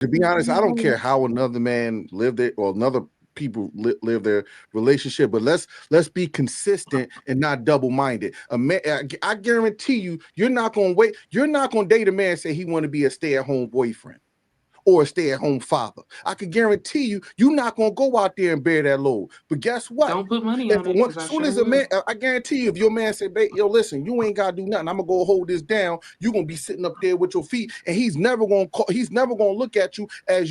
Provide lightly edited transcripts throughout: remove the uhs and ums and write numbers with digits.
To be honest, I don't care how another man lived it or another people live their relationship, but let's be consistent and not double-minded. A man, I guarantee you, you're not gonna date a man and say he want to be a stay-at-home boyfriend or a stay-at-home father. I can guarantee you, you're not gonna go out there and bear that load. But guess what? Don't put money If on it, one, because I soon sure as a man, will. I guarantee you, if your man say, "Babe, yo, listen, you ain't gotta do nothing. I'm gonna go hold this down." You're gonna be sitting up there with your feet, and he's never gonna look at you as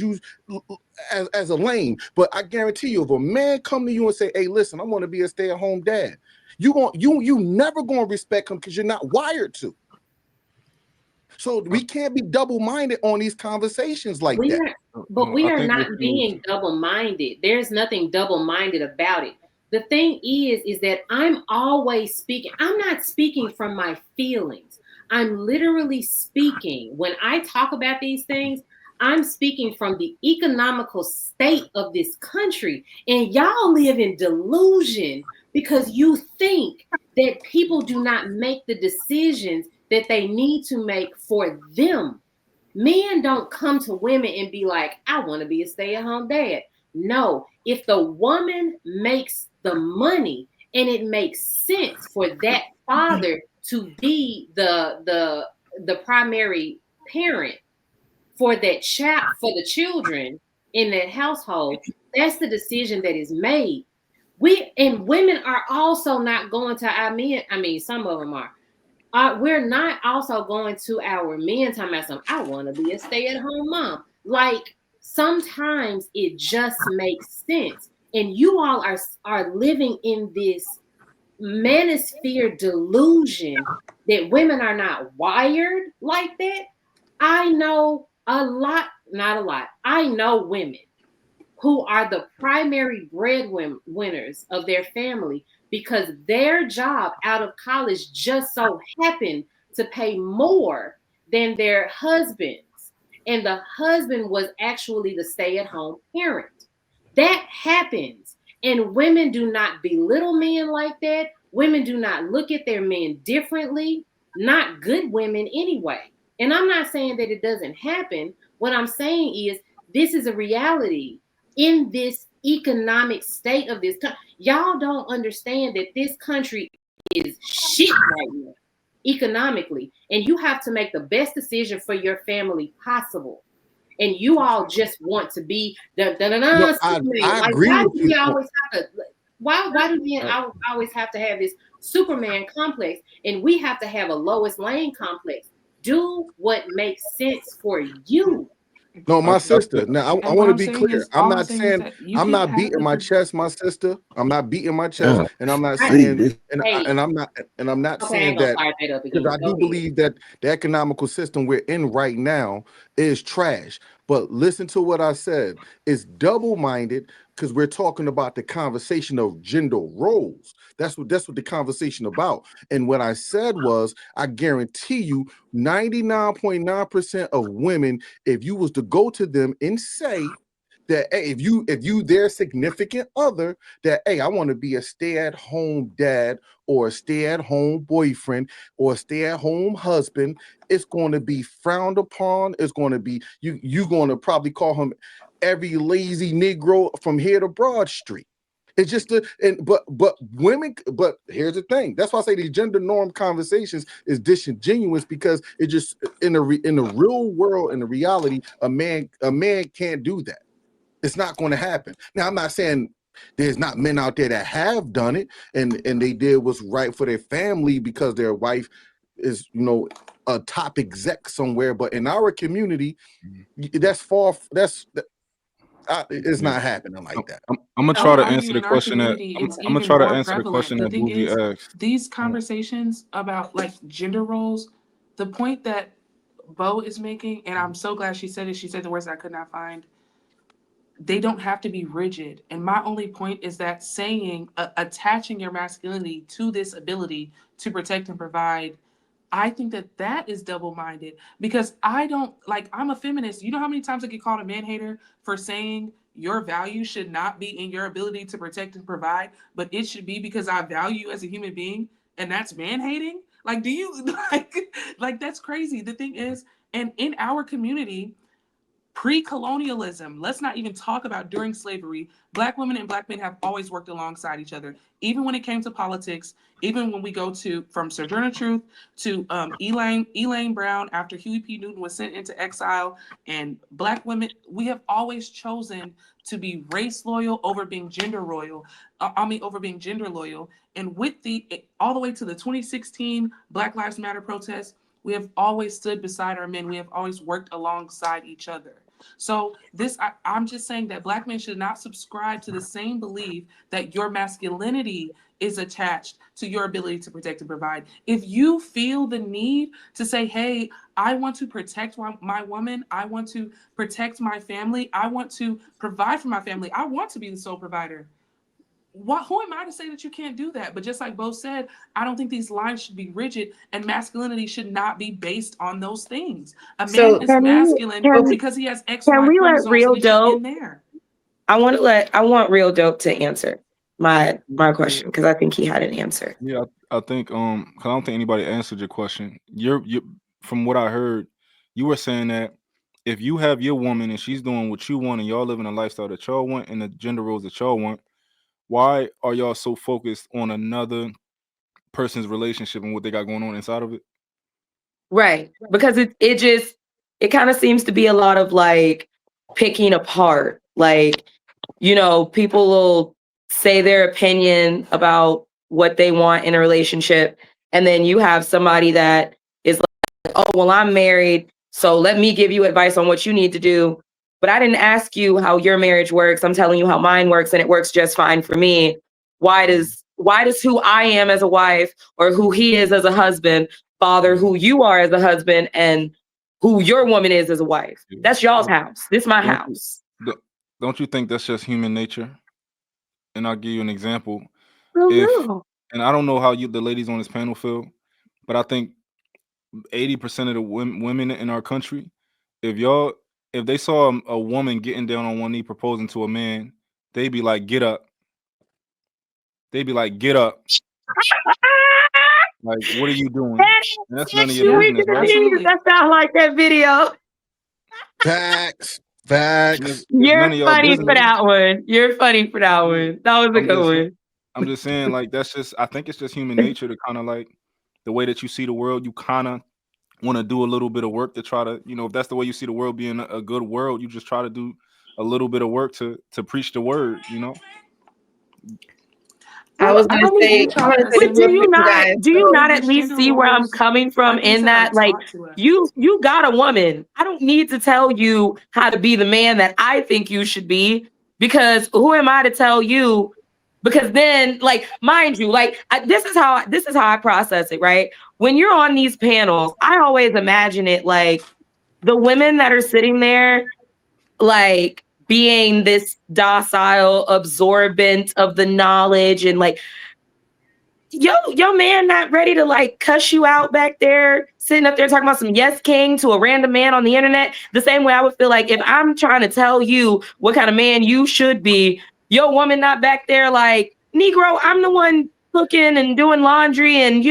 a lame. But I guarantee you, if a man come to you and say, "Hey, listen, I want to be a stay-at-home dad," you never gonna respect him because you're not wired to. So we can't be double-minded on these conversations like We that. are, but we I are think not what you being double-minded. There's nothing double-minded about it. The thing is that I'm always speaking. I'm not speaking from my feelings. I'm literally speaking. When I talk about these things, I'm speaking from the economical state of this country. And y'all live in delusion because you think that people do not make the decisions that they need to make for them. Men don't come to women and be like, I want to be a stay-at-home dad. No, if the woman makes the money and it makes sense for that father to be the primary parent for that child, for the children in that household, that's the decision that is made. We and women are also not going to our men. I mean, some of them are. We're not also going to our men talking about something. I want to be a stay-at-home mom. Like sometimes it just makes sense, and you all are living in this manosphere delusion that women are not wired like that. I know a lot, not a lot. I know women who are the primary breadwinners of their family because their job out of college just so happened to pay more than their husband's. And the husband was actually the stay-at-home parent. That happens. And women do not belittle men like that. Women do not look at their men differently. Not good women anyway. And I'm not saying that it doesn't happen. What I'm saying is this is a reality in this economic state of this country. Y'all don't understand that this country is shit right now economically, and you have to make the best decision for your family possible. And you all just want to be No, Superman. I Like, agree why with do you. we always have to? Why do men uh, always have to have this Superman complex, and we have to have a Lois Lane complex? Do what makes sense for you. No, my I sister. think Now, I And what want to I'm be saying clear. is, all I'm saying is that you I'm can not have beating the my chest, my sister. I'm not beating my chest, Yeah. and I'm not I, See saying, this. hey, and I'm not okay, I ain't saying gonna that start that up because again. I Go do ahead. believe that the economical system we're in right now is trash. But listen to what I said. It's double-minded because we're talking about the conversation of gender roles. That's what the conversation about. And what I said was, I guarantee you, 99.9% of women, if you was to go to them and say that, hey, if you their significant other, that, hey, I want to be a stay-at-home dad or a stay-at-home boyfriend or a stay-at-home husband, it's going to be frowned upon. It's going to be you going to probably call him every lazy Negro from here to Broad Street. It's just but women, but here's the thing. That's why I say these gender norm conversations is disingenuous because it just in the real world, in the reality, a man can't do that. It's not going to happen. Now, I'm not saying there's not men out there that have done it and they did what's right for their family because their wife is, a top exec somewhere. But in our community, that's far. It's yeah. not happening like that. I'm gonna I try would to argue answer the in our question that community, I'm, it's I'm gonna even try to more answer the prevalent. question The that thing Bougie is, asked. these conversations about like gender roles, the point that Bo is making, and I'm so glad she said it, she said the words I could not find. They don't have to be rigid. And my only point is that saying, attaching your masculinity to this ability to protect and provide, I think that that is double minded because I don't like, I'm a feminist. You know how many times I get called a man hater for saying your value should not be in your ability to protect and provide, but it should be because I value you as a human being, and that's man hating? Like, do you like that's crazy. The thing is, and in our community, Pre-colonialism, let's not even talk about during slavery. Black women and Black men have always worked alongside each other, even when it came to politics. Even when we go to from Sojourner Truth to Elaine Brown after Huey P. Newton was sent into exile, and Black women, we have always chosen to be race loyal over being gender loyal. Over being gender loyal. And with all the way to the 2016 Black Lives Matter protests, we have always stood beside our men. We have always worked alongside each other. So I'm just saying that Black men should not subscribe to the same belief that your masculinity is attached to your ability to protect and provide. If you feel the need to say, hey, I want to protect my woman, I want to protect my family, I want to provide for my family, I want to be the sole provider. Who am I to say that you can't do that? But just like Bo said, I don't think these lines should be rigid, and masculinity should not be based on those things. A man is masculine because he has X, Y chromosomes, so he should end there. I want Real Dope to answer my question because I think he had an answer. Yeah, I think 'cause I don't think anybody answered your question. You from what I heard, you were saying that if you have your woman and she's doing what you want and y'all living a lifestyle that y'all want and the gender roles that y'all want, why are y'all so focused on another person's relationship and what they got going on inside of it? Right. Because it kind of seems to be a lot of like picking apart. Like, people will say their opinion about what they want in a relationship. And then you have somebody that is like, oh, well, I'm married, so let me give you advice on what you need to do. But I didn't ask you how your marriage works. I'm telling you how mine works, and it works just fine for me. Why does who I am as a wife or who he is as a husband bother who you are as a husband and who your woman is as a wife? That's y'all's house. This is my house. Don't you think that's just human nature? And I'll give you an example. And I don't know how the ladies on this panel feel, but I think 80% of the women in our country, if they saw a woman getting down on one knee proposing to a man, they'd be like, get up. They'd be like, get up. Like, what are you doing? And that's none of your business, right? That sounds like that video. Facts. You're funny for that one. That was a good one. I'm just saying, like, I think it's just human nature to kind of like the way that you see the world, you kind of want to do a little bit of work to try to, if that's the way you see the world being a good world, you just try to do a little bit of work to preach the word, I was gonna say, do you not at least see where I'm coming from in that, like, you got a woman. I don't need to tell you how to be the man that I think you should be, because who am I to tell you? Because then, like, mind you, like, this is how I process it, right? When you're on these panels, I always imagine it like the women that are sitting there, like, being this docile, absorbent of the knowledge, and like, yo man not ready to like cuss you out back there, sitting up there talking about some yes king to a random man on the internet. The same way I would feel like if I'm trying to tell you what kind of man you should be, your woman not back there like, Negro, I'm the one cooking and doing laundry and,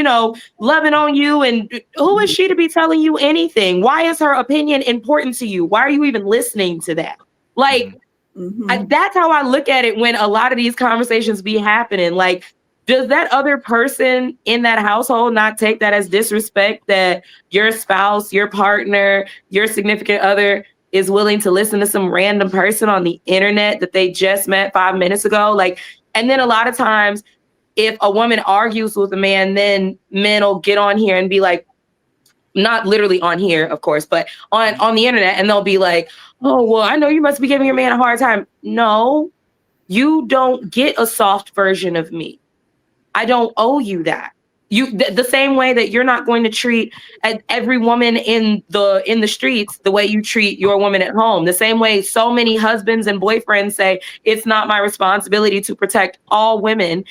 loving on you. And who is she to be telling you anything? Why is her opinion important to you? Why are you even listening to that? Like, that's how I look at it when a lot of these conversations be happening. Like, does that other person in that household not take that as disrespect that your spouse, your partner, your significant other is willing to listen to some random person on the internet that they just met 5 minutes ago? Like, and then a lot of times if a woman argues with a man, then men will get on here and be like, not literally on here, of course, but on the internet, and they'll be like, oh, well, I know you must be giving your man a hard time. No, you don't get a soft version of me. I don't owe you that. The same way that you're not going to treat every woman in the streets the way you treat your woman at home. The same way so many husbands and boyfriends say, it's not my responsibility to protect all women.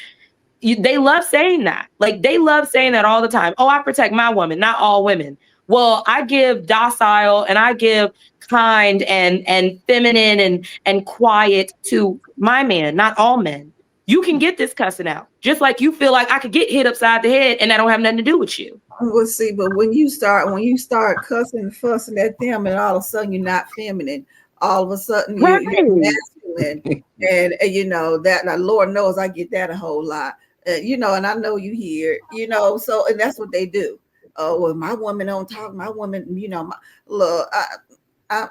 They love saying that. Like, they love saying that all the time. Oh, I protect my woman, not all women. Well, I give docile and I give kind and feminine and quiet to my man, not all men. You can get this cussing out, just like you feel like I could get hit upside the head and that don't have nothing to do with you. Well, see, but when you start cussing and fussing at them, and all of a sudden you're not feminine, all of a sudden you're masculine, and you know that. Now, Lord knows I get that a whole lot. You know, and I know you hear it, you know. So, and that's what they do. Oh, well, my woman don't talk. My woman, you know, look, I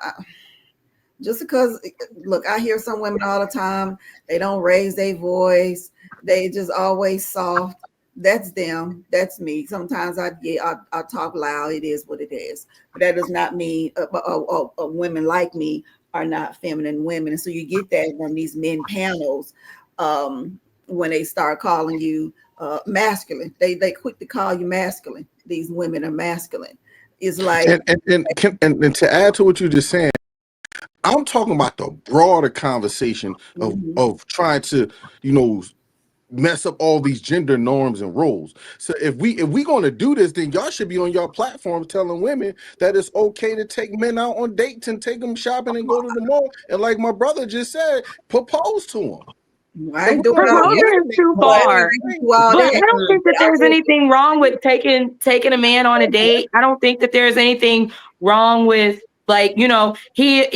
just because, look, I hear some women all the time. They don't raise their voice. They just always soft. That's them. That's me. Sometimes I talk loud. It is what it is. But that does not mean women like me are not feminine women. And so you get that on these men panels when they start calling you masculine. They quick to call you masculine. These women are masculine. It's like and to add to what you're just saying, I'm talking about the broader conversation of trying to, you know, mess up all these gender norms and roles. So if we going to do this, then y'all should be on your platforms telling women that it's okay to take men out on dates and take them shopping and go to the mall. And like my brother just said, propose to them. Proposing is too far, but I don't think that there's anything wrong with taking a man on a date. I don't think that there's anything wrong with, like, you know, he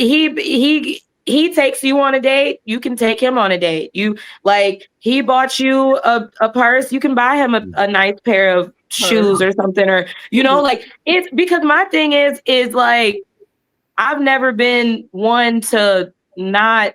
takes you on a date, you can take him on a date. You, like, he bought you a purse, you can buy him a nice pair of shoes or something, or, you know, like, it's because my thing is like, I've never been one to not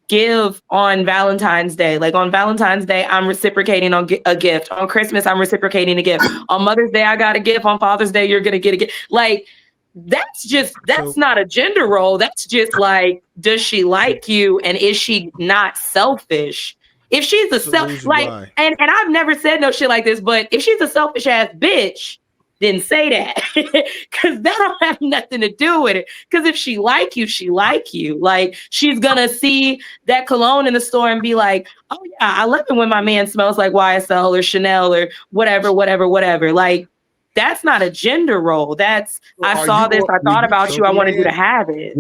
give on Valentine's Day. Like, on Valentine's Day, I'm reciprocating on a gift. On Christmas, I'm reciprocating a gift. On Mother's Day, I got a gift. On Father's Day, you're gonna get a gift. Like, that's not a gender role. That's just like, does she like you, and is she not selfish? If she's and I've never said no shit like this, but if she's a selfish ass bitch, then say that, because that don't have nothing to do with it. Because if she like you, she like you. Like, she's gonna see that cologne in the store and be like, oh yeah, I love it when my man smells like YSL or Chanel or whatever. Like, that's not a gender role. That's, I saw this, I thought about you, I wanted you to have it.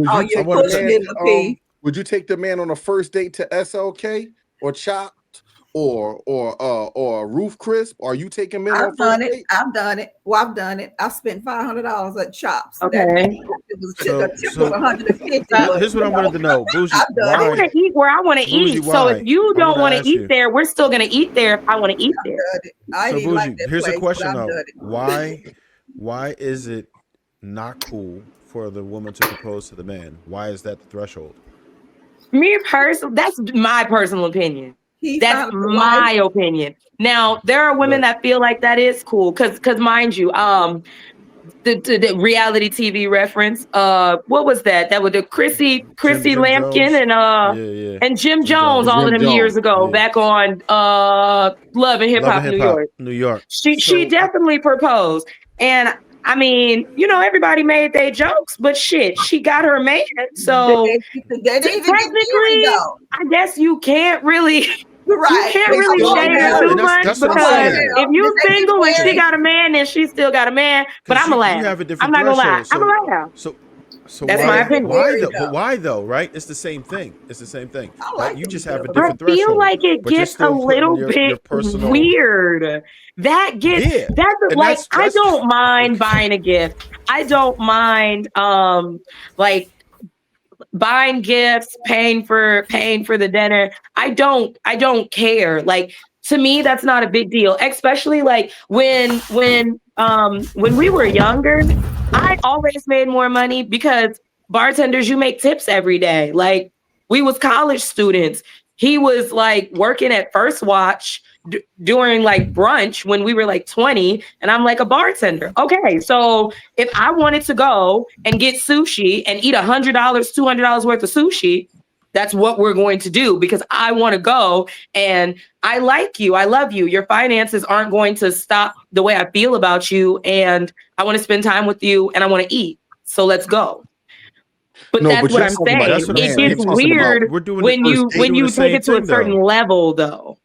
Would you take the man on a first date to SLK or Chopped or Roof Crisp? Are you taking men on first date? I've done it. Well, I've done it. I spent $500 at Chops. Okay. It was a tip of 150. Here's what I wanted to know. Bougie, I want to eat where I want to eat. So if you don't want to eat there, we're still going to eat there if I want to eat there. So Bougie, here's a question though. Why is it not cool for the woman to propose to the man? Why is that the threshold? Me personally, that's my personal opinion. That's my opinion. Now, there are women that feel like that is cool, because mind you, the reality TV reference, what was that? That was the Chrissy Lampkin and Jim Jones, all of them years ago, back on Love and Hip Hop New York. She definitely proposed, and I mean, you know, everybody made their jokes, but shit, she got her man. So technically, I guess you can't really. Right. You can't really shame her too much, because if you single and she got a man, then she still got a man. But I'm gonna laugh. I'm not gonna lie. I'm gonna laugh. So that's my opinion. Why though? But why though? Right? It's the same thing. Like, you just have a different threshold. I feel like it gets a little bit weird. That's like, I don't mind buying a gift. I don't mind like buying gifts, paying for the dinner. I don't care. Like, to me, that's not a big deal. Especially like when we were younger, I always made more money because bartenders, you make tips every day. Like, we was college students. He was like working at First Watch during like brunch when we were like 20, and I'm like a bartender. Okay, so if I wanted to go and get sushi and eat $100, $200 worth of sushi, that's what we're going to do, because I want to go and I like you, I love you. Your finances aren't going to stop the way I feel about you, and I want to spend time with you, and I want to eat. So let's go. But that's what I'm saying. It gets weird when you take it to a certain level, though.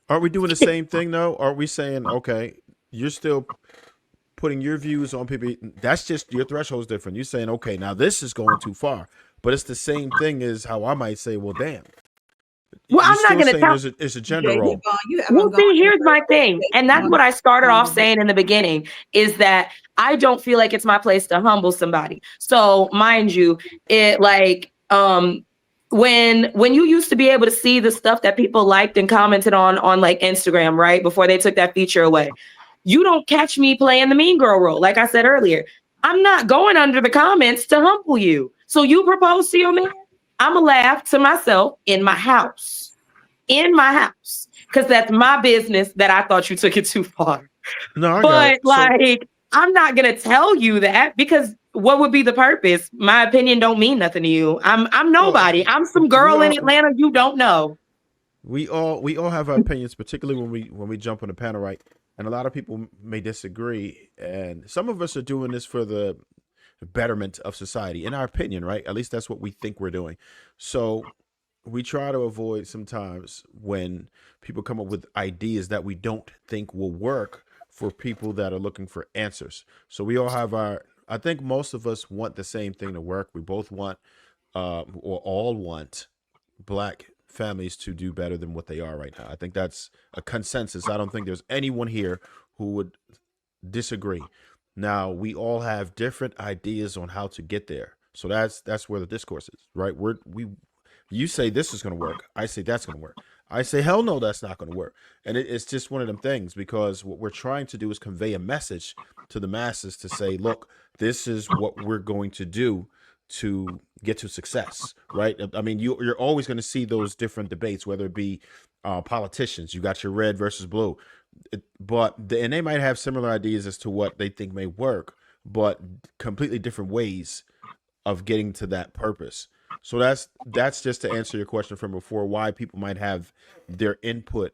Aren't we doing the same thing though? Are we saying, okay, you're still putting your views on people? That's just your threshold is different. You're saying, okay, now this is going too far, but it's the same thing as how I might say, well, damn, Well, You're I'm not still going to saying tell. there's a gender Yeah, role. you Well, haven't gone see, any here's my thing. And that's what I started off saying in the beginning is that I don't feel like it's my place to humble somebody. So mind you, it like, when you used to be able to see the stuff that people liked and commented on like Instagram, right? Before they took that feature away, you don't catch me playing the mean girl role. Like I said earlier, I'm not going under the comments to humble you. So you propose to your man, I'm gonna laugh to myself in my house. In my house, because that's my business that I thought you took it too far. No, I got But it. So like, I'm not gonna tell you that because what would be the purpose? My opinion don't mean nothing to you. I'm well, nobody. I'm some we girl in all Atlanta you don't know. we all have our opinions, particularly when we jump on the panel, right? And a lot of people may disagree, and some of us are doing this for the betterment of society, in our opinion, right? At least that's what we think we're doing. So we try to avoid sometimes when people come up with ideas that we don't think will work for people that are looking for answers. So we all have our, I think most of us want the same thing to work. We both want, or all want, Black families to do better than what they are right now. I think that's a consensus. I don't think there's anyone here who would disagree. Now, we all have different ideas on how to get there. So that's where the discourse is, right? You say this is going to work. I say that's going to work. I say, hell no, that's not going to work. And it's just one of them things, because what we're trying to do is convey a message to the masses to say, look, this is what we're going to do to get to success, right? I mean, you're always going to see those different debates, whether it be politicians. You got your red versus blue, and they might have similar ideas as to what they think may work, but completely different ways of getting to that purpose. So that's just to answer your question from before, why people might have their input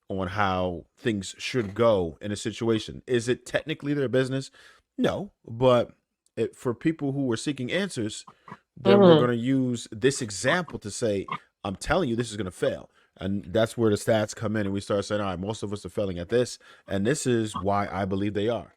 on how things should go in a situation. Is it technically their business? No, but for people who are seeking answers, then we're going to use this example to say, I'm telling you, this is going to fail. And that's where the stats come in, and we start saying, all right, most of us are failing at this, and this is why I believe they are.